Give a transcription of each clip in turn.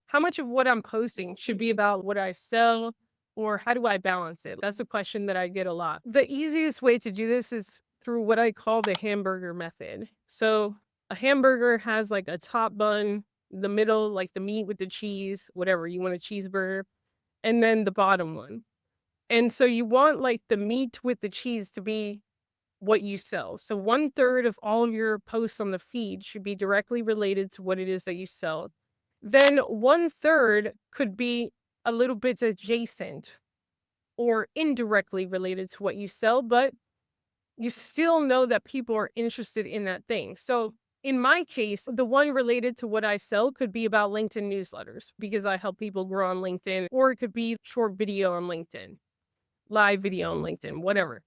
how much of what I'm posting should be about what I sell or how do I balance it? That's a question that I get a lot. The easiest way to do this is through what I call the hamburger method. So a hamburger has like a top bun, the middle, like the meat with the cheese, whatever you want a cheeseburger, and then the bottom one. And so you want like the meat with the cheese to be what you sell. So one third of all of your posts on the feed should be directly related to what it is that you sell. Then one third could be a little bit adjacent or indirectly related to what you sell, but you still know that people are interested in that thing. So in my case, the one related to what I sell could be about LinkedIn newsletters because I help people grow on LinkedIn, or it could be short video on LinkedIn, live video on LinkedIn, whatever.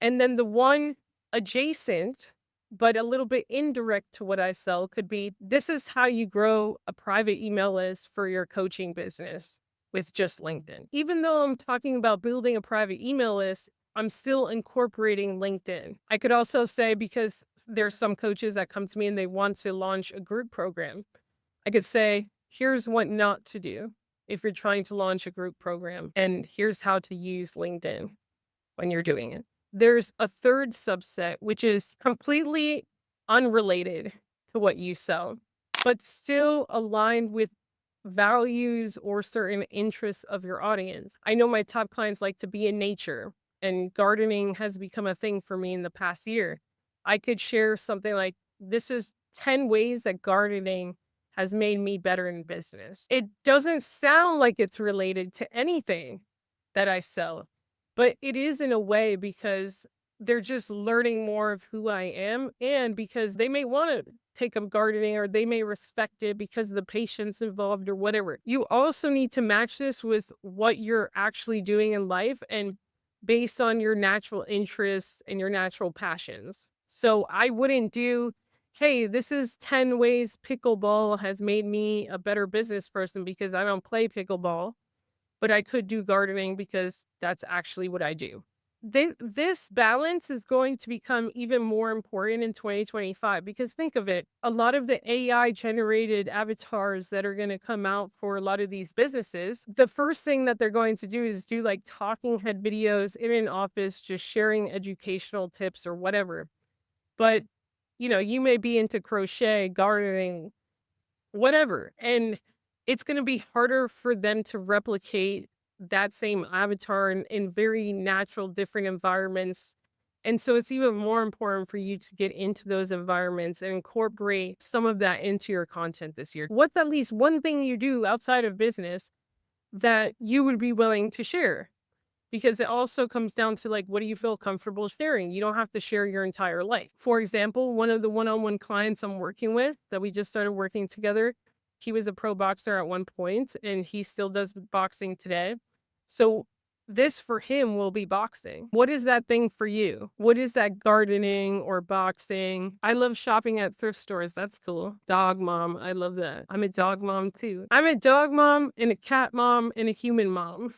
And then the one adjacent, but a little bit indirect to what I sell could be this is how you grow a private email list for your coaching business with just LinkedIn. Even though I'm talking about building a private email list, I'm still incorporating LinkedIn. I could also say, because there's some coaches that come to me and they want to launch a group program, I could say, here's what not to do if you're trying to launch a group program, and here's how to use LinkedIn when you're doing it. There's a third subset, which is completely unrelated to what you sell, but still aligned with values or certain interests of your audience. I know my top clients like to be in nature, and gardening has become a thing for me in the past year. I could share something like, this is 10 ways that gardening has made me better in business. It doesn't sound like it's related to anything that I sell, but it is in a way because they're just learning more of who I am, and because they may want to take up gardening or they may respect it because of the patience involved or whatever. You also need to match this with what you're actually doing in life and based on your natural interests and your natural passions. So I wouldn't do, hey, this is 10 ways pickleball has made me a better business person because I don't play pickleball, but I could do gardening because that's actually what I do. This balance is going to become even more important in 2025 because think of it, a lot of the AI generated avatars that are going to come out for a lot of these businesses, the first thing that they're going to do is do like talking head videos in an office, just sharing educational tips or whatever. But, you may be into crochet, gardening, whatever. And it's going to be harder for them to replicate that same avatar in very natural, different environments. And so it's even more important for you to get into those environments and incorporate some of that into your content this year. What's at least one thing you do outside of business that you would be willing to share? Because it also comes down to like, what do you feel comfortable sharing? You don't have to share your entire life. For example, one of the one-on-one clients I'm working with that we just started working together, he was a pro boxer at one point and he still does boxing today. So this for him will be boxing. What is that thing for you? What is that gardening or boxing? I love shopping at thrift stores. That's cool. Dog mom. I love that. I'm a dog mom too. I'm a dog mom and a cat mom and a human mom.